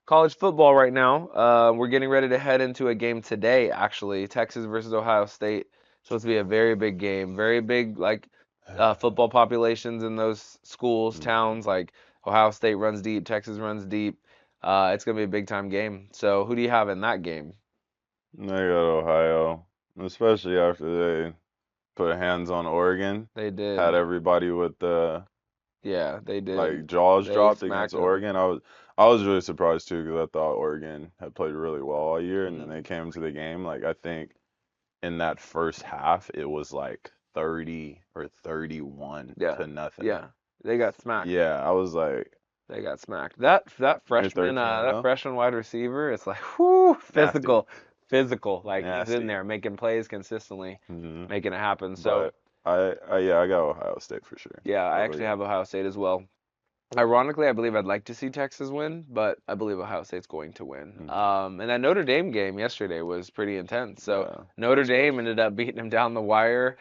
college football right now. We're getting ready to head into a game today, actually. Texas versus Ohio State. Supposed to be a very big game. Very big, like, football populations in those schools, Mhm. towns. Like, Ohio State runs deep, Texas runs deep. It's going to be a big time game. So, who do you have in that game? I got Ohio, especially after they put hands on Oregon, They had did. everybody with the Yeah, they did. like jaws They dropped smacked against them. Oregon. I was really surprised too because I thought Oregon had played really well all year, and then Hmm. they came to the game. Like I think in that first half, it was like 30 or 31 Yeah, to nothing. yeah. They got smacked. Yeah, I was like, They got smacked. That 13-0, freshman wide receiver, it's like whoo, nasty, physical. Like he's in nasty. there making plays consistently, hmm making it happen. So But yeah, I got Ohio State for sure. yeah, I What about actually you? have Ohio State as well. Ironically, I believe I'd like to see Texas win, but I believe Ohio State's going to win. hmm And that Notre Dame game yesterday was pretty intense. So Yeah, that Notre was Dame close. ended up beating them down the wire.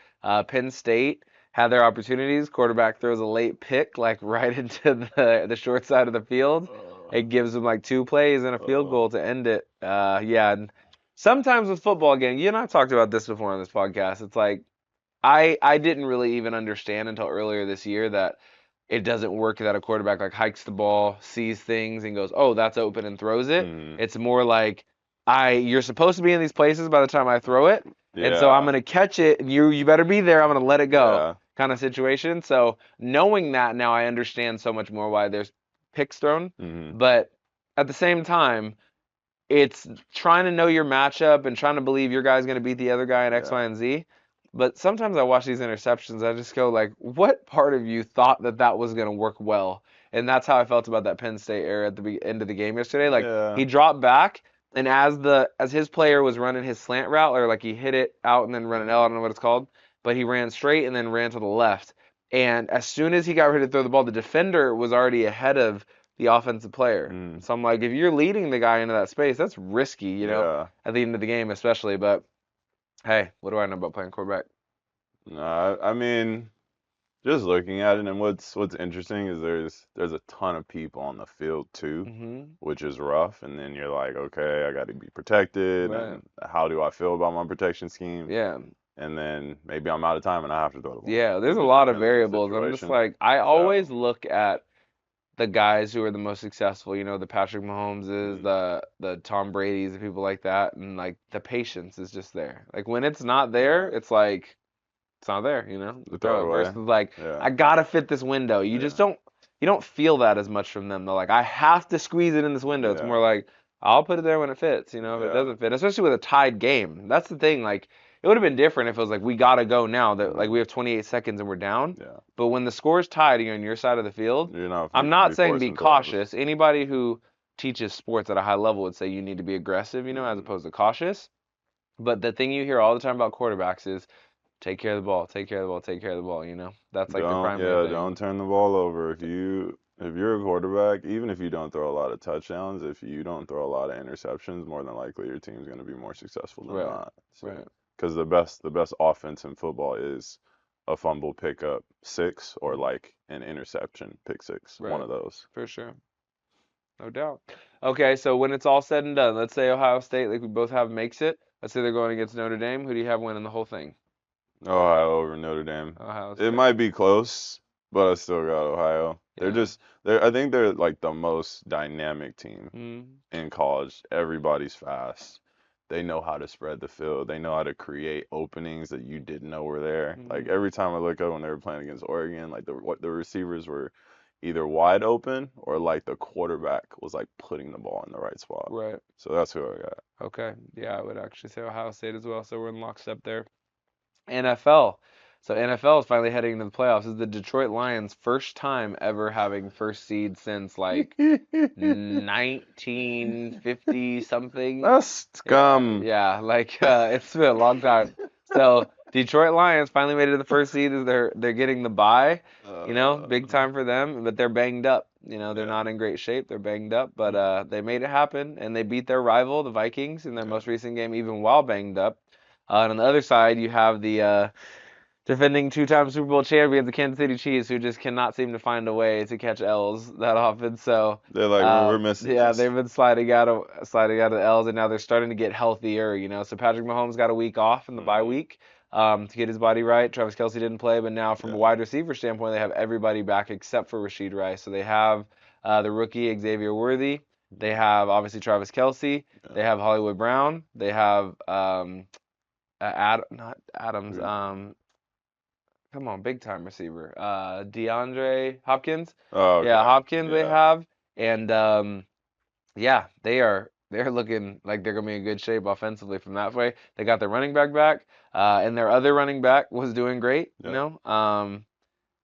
Penn State had their opportunities. Quarterback throws a late pick, like right into the short side of the field. Uh, It gives them like two plays and a field uh, goal to end it. Yeah, and sometimes with football game, you and I talked about this before on this podcast. It's like I didn't really even understand until earlier this year that it doesn't work that a quarterback like hikes the ball, sees things, and goes, "Oh, that's open," and throws it. mm, It's more like you're supposed to be in these places by the time I throw it, and so I'm yeah, gonna catch it, and you better be there. I'm gonna let it go, yeah. kind of situation. So knowing that now, I understand so much more why there's picks thrown, hmm but at the same time, it's trying to know your matchup and trying to believe your guy's going to beat the other guy in X, Y, Yeah. and Z. But sometimes I watch these interceptions, I just go like, what part of you thought that that was going to work well? And that's how I felt about that Penn State error at the end of the game yesterday. Like Yeah. he dropped back, and as his player was running his slant route, or like he hit it out and then run an L, I don't know what it's called, but he ran straight and then ran to the left. And as soon as he got ready to throw the ball, the defender was already ahead of the offensive player. Mm, So I'm like, if you're leading the guy into that space, that's risky, yeah. at the end of the game especially. But hey, what do I know about playing quarterback? No, I mean, just looking at it, and what's interesting is there's a ton of people on the field too, Hmm. which is rough. And then you're like, okay, I got to be protected, Right. and how do I feel about my protection scheme? Yeah. And then maybe I'm out of time and I have to throw the ball. Yeah. There's It a just lot of depends on the variables. I'm just situation. like, I always So, look at the guys who are the most successful, the Patrick Mahomeses, mm, the Tom Brady's, the people like that, and like the patience is just there. Like when it's not there, yeah, it's like it's not there, to you throw throw it it. away. Versus like, Yeah, I gotta fit this window. yeah, You don't feel that as much from them. They're like, I have to squeeze it in this window. It's more yeah, like, I'll put it there when it fits, if it yeah. doesn't fit, especially with a tied game. That's the thing. Like, it would have been different if it was like, we gotta go now that like we Mm, have 28 seconds and we're down. yeah. But when the score's tied and you're on your side of the field, You're not I'm to not be saying be forcing throws. cautious. Anybody who teaches sports at a high level would say you need to be aggressive, as Mm, opposed to cautious. But the thing you hear all the time about quarterbacks is take care of the ball, take care of the ball, take care of the ball. That's like the primary thing. don't turn the ball over. If you're a quarterback, even if you don't throw a lot of touchdowns, if you don't throw a lot of interceptions, more than likely your team's going to be more successful than Right, not. So, right. because the best offense in football is a fumble pickup six or Mhm. like an interception pick six, one Right, of those. for sure. No doubt. Okay, so when it's all said and done, let's say Ohio State, like we both have, makes it. Let's say they're going against Notre Dame. Who do you have winning the whole thing? Ohio over Notre Dame. Ohio It State. might be close, but I still got Ohio. Yeah. I think they're like the most dynamic team Mm, in college. Everybody's fast. They know how to spread the field. They know how to create openings that you didn't know were there. Like mm, every time I look up when they were playing against Oregon, like the receivers were either wide open or like the quarterback was like putting the ball in the right spot. right. So that's who I got. Okay. Yeah, I would actually say Ohio State as well. So we're in lockstep there. NFL. So NFL is finally heading into the playoffs. This is the Detroit Lions' first time ever having first seed since like 1950 something. That's Yeah, scum. yeah, like it's been a long time. So Detroit Lions finally made it to the first seed. As they're getting the bye, big Uh, time for them. But they're banged up. They're yeah, not in great shape. They're banged up, but they made it happen, and they beat their rival, the Vikings, in their yeah. most recent game, even while banged up. And on the other side, you have the defending two-time Super Bowl champions, the Kansas City Chiefs, who just cannot seem to find a way to catch L's that often. So, They're like, we're missing yeah, this. they've been sliding out of the L's, and now they're starting to get healthier. So Patrick Mahomes got a week off in the bye Hmm. week to get his body right. Travis Kelce didn't play, but now from a Yeah. wide receiver standpoint, they have everybody back except for Rashid Rice. So they have the rookie Xavier Worthy. They Hmm. have obviously Travis Kelce. Yeah. They have Hollywood Brown. They have not Adams. Who- Come on, big time receiver. DeAndre Hopkins. Oh, Yeah, okay. Hopkins they Yeah. have. And yeah, they're looking like they're gonna be in good shape offensively from that way. They got their running back, and their other running back was doing great. Yep.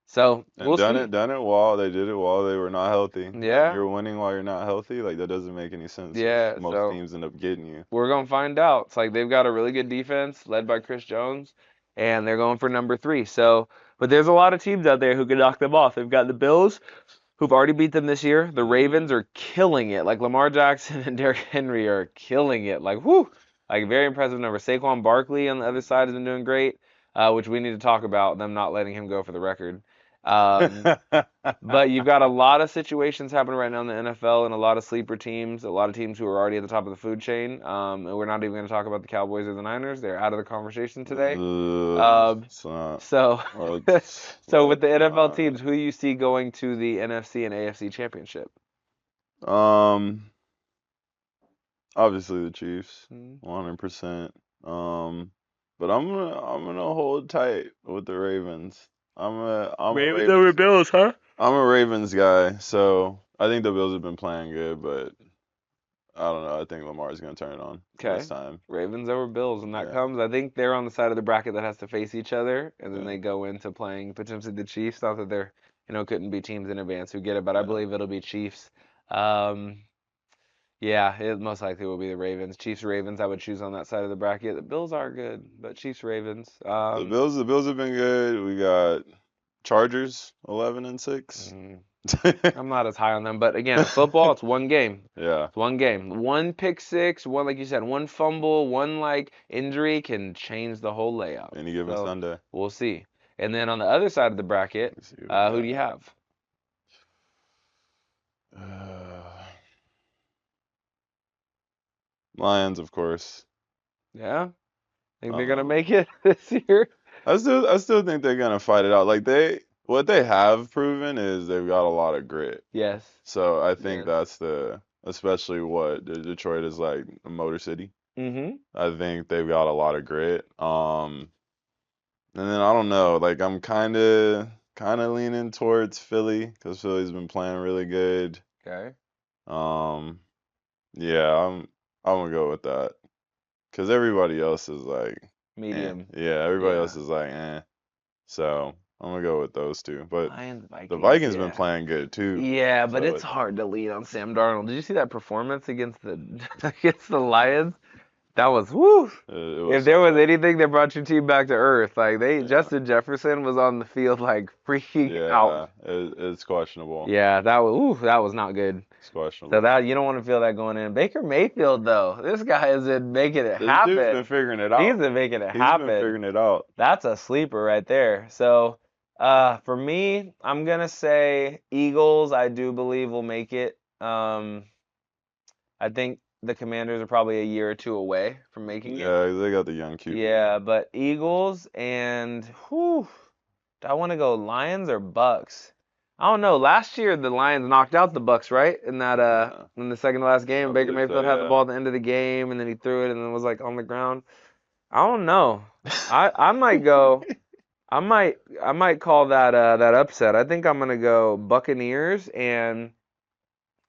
So And we'll see. done it while they did it while they were not healthy. Like Yeah, you're winning while you're not healthy. Like that doesn't make any sense because yeah. most So teams end up getting you. we're gonna find out. It's like they've got a really good defense led by Chris Jones, and they're going for number three. So, but there's a lot of teams out there who can knock them off. They've got the Bills, who've already beat them this year. The Ravens Hmm. are killing it. Like Lamar Jackson and Derrick Henry are killing it. Like whoo, like very impressive number. Saquon Barkley on the other side has been doing great, which we need to talk about them not letting him go for the record. Um, but you've got a lot of situations happening right now in the NFL and a lot of sleeper teams, a lot of teams who are already at the top of the food chain. And we're not even going to talk about the Cowboys or the Niners. They're out of the conversation today. Um, It's not. so, so with Let's the NFL not. teams, who you see going to the NFC and AFC championship? Um, Obviously the Chiefs, Hmm. 100%. Um, but I'm gonna hold tight with the Ravens. I'm a Ravens over Ravens Bills, huh? I'm a Ravens guy, so I think the Bills have been playing good, but I don't know. I think Lamar's gonna turn it on this Okay. time. Ravens over Bills when that Yeah, comes. I think they're on the side of the bracket that has to face each other, and then yeah, they go into playing potentially the Chiefs. Not that they're, couldn't be teams in advance who get it, but I yeah. believe it'll be Chiefs. Um, yeah, it most likely will be the Ravens. Chiefs, Ravens, I would choose on that side of the bracket. The Bills are good, but Chiefs, Ravens. The Bills have been good. We got Chargers 11-6. Mm, I'm not as high on them, but again, football, it's one game. Yeah, It's one game. One pick six, one like you said, one fumble, one like injury can change the whole layout. any given So Sunday. we'll see. And then on the other side of the bracket, Let's see what we who do you got. have? Lions, of course. Yeah, think they're gonna Um, make it this year? I still think they're gonna fight it out. Like what they have proven is they've got a lot of grit. Yes. So I think Yes. that's especially what Detroit is like a Motor City. Mm-hmm. I think they've got a lot of grit. And then I don't know, like I'm kind of leaning towards Philly because Philly's been playing really good. Okay. Um, yeah, I'm gonna go with that because everybody else is like, eh. Medium. Yeah, everybody Yeah. else is like, eh. So I'm gonna go with those two. But Lions, the Vikings. Vikings been Yeah. playing good too. Yeah, but So it's hard to lean on Sam Darnold. Did you see that performance against the against the Lions? That was woo. it If was there was tough. anything that brought your team back to earth, like Yeah, Justin Jefferson was on the field like freaking out. yeah, it's questionable. Yeah, that was not good. It's So questionable. that you don't want to feel that going in. Baker Mayfield though, this guy has been making it This dude's been happen. figuring it He's out. been making it He's been happen. figuring it out. That's a sleeper right there. So, for me, I'm gonna say Eagles. I do believe will make it. I think the Commanders are probably a year or two away from making it. Yeah, they got the young QB. Yeah, but Eagles and whew, do I want to go Lions or Bucks? I don't know. Last year the Lions knocked out the Bucks, right? In that Yeah, in the second to last game, I Baker believe so. Mayfield had the Yeah. ball at the end of the game and then he threw it and then was like on the ground. I don't know. I might go. I might call that upset. I think I'm gonna go Buccaneers and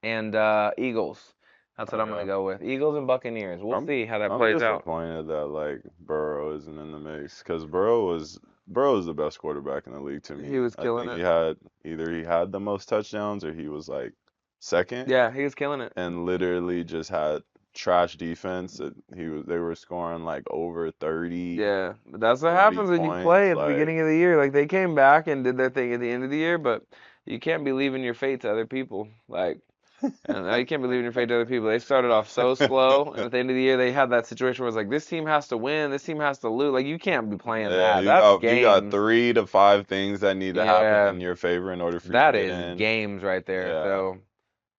Eagles. That's what I'm gonna Okay. go with. Eagles and Buccaneers. We'll I'm see how that I'm plays out. disappointed that like Burrow isn't in the mix because Burrow is the best quarterback in the league to He me. was I killing think it. he had the most touchdowns or he was like second Yeah, he was killing it. and literally just had trash defense. They were scoring like over 30, Yeah, but that's what 40 happens when you play points. at the Like beginning of the year. Like they came back and did their thing at the end of the year, but you can't be leaving your fate to other people. Like And now you can't believe in your fate to other people. They started off so slow, and at the end of the year, they had that situation where it's like, this team has to win, this team has to lose. Like, you can't be playing Yeah, that. That's you got games. 3 to 5 things that need to happen Yeah, in your favor in order for you to that get is in. games right there. Yeah, So,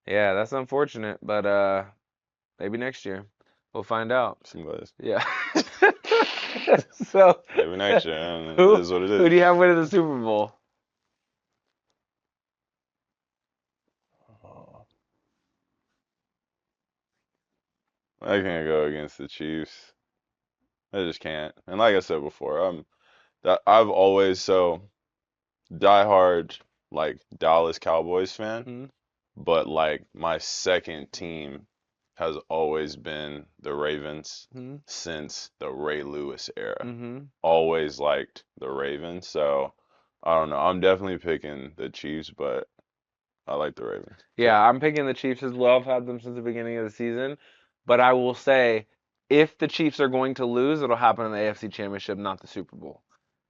yeah, that's unfortunate, but maybe next year we'll find out. some guys. Yeah. So, Maybe next year, and it who is what it who is. do you have winning the Super Bowl? Oh, I can't go against the Chiefs. I just can't. And like I said before, I've always so diehard like Dallas Cowboys fan, Hmm. but like my second team has always been the Ravens Hmm. since the Ray Lewis era. Hmm. Always liked the Ravens, so I don't know. I'm definitely picking the Chiefs, but I like the Ravens. Yeah, I'm picking the Chiefs as well. I've had them since the beginning of the season. But I will say, if the Chiefs are going to lose, it'll happen in the AFC Championship, not the Super Bowl.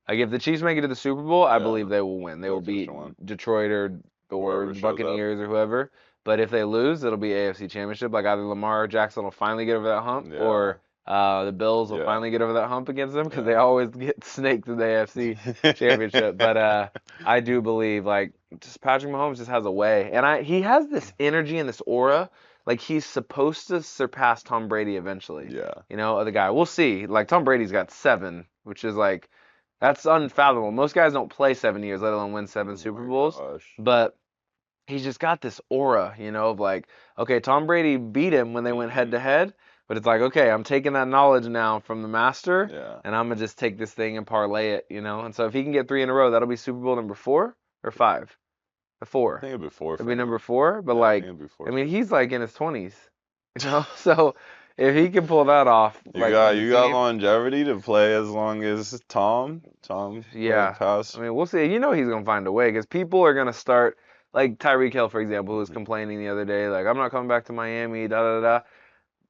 Like if the Chiefs make it to the Super Bowl, I Yeah, believe they will win. They will the beat official one. Detroit or Whoever the shows up. Buccaneers or whoever. But if they lose, it'll be AFC Championship. Like either Lamar Jackson will finally get over that hump, Yeah, or the Bills will yeah, finally get over that hump against them because they yeah. always get snaked in the AFC Championship. But I do believe like just Patrick Mahomes just has a way, and he has this energy and this aura. Like he's supposed to surpass Tom Brady eventually. Yeah. You know, the guy. We'll see. Like Tom Brady's got 7, which is like that's unfathomable. Most guys don't play 7 years, let alone win seven Oh Super my Bowls. gosh. But he's just got this aura, of like, okay, Tom Brady beat him when they went head Hmm. to head, but it's like, okay, I'm taking that knowledge now from the master, Yeah. and I'm gonna just take this thing and parlay it. And so if he can get 3 in a row, that'll be Super Bowl number 4 or 5. The I 4. think it'd be 4 It'll for be number him. 4, but Yeah, I think like, it'd be I 4 mean, for him. he's like in his 20s, So if he can pull that off, like with the You got team, longevity to play as long as Tom. Tom like yeah, I past. mean, we'll see. He's gonna find a way because people are gonna start like Tyreek Hill, for example, who was Mhm. complaining the other day, like I'm not coming back to Miami, da da da.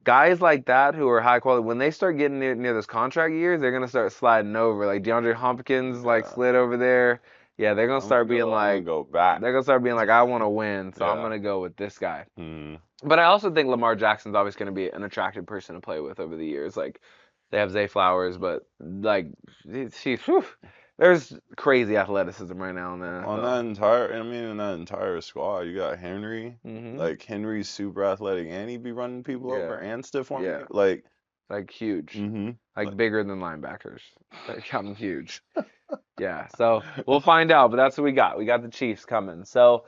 Guys like that who are high quality, when they start getting near those contract years, they're gonna start sliding over. Like DeAndre Hopkins, like Yeah. slid over there. Yeah, they're gonna start being I'm gonna like, go back. I want to win, so I'm Yeah. gonna go with this guy. Hmm. But I also think Lamar Jackson's always going to be an attractive person to play with over the years. Like they have Zay Flowers, but like whew, there's crazy athleticism right now in the On NFL. that entire, I mean, in that entire squad, you got Henry. Hmm. Like Henry's super athletic, and he be running people over Yeah, and stiff arming yeah, people. Like, like huge, hmm like like, bigger than linebackers. Like I'm huge. Yeah, so we'll find out. But that's what we got. We got the Chiefs coming. So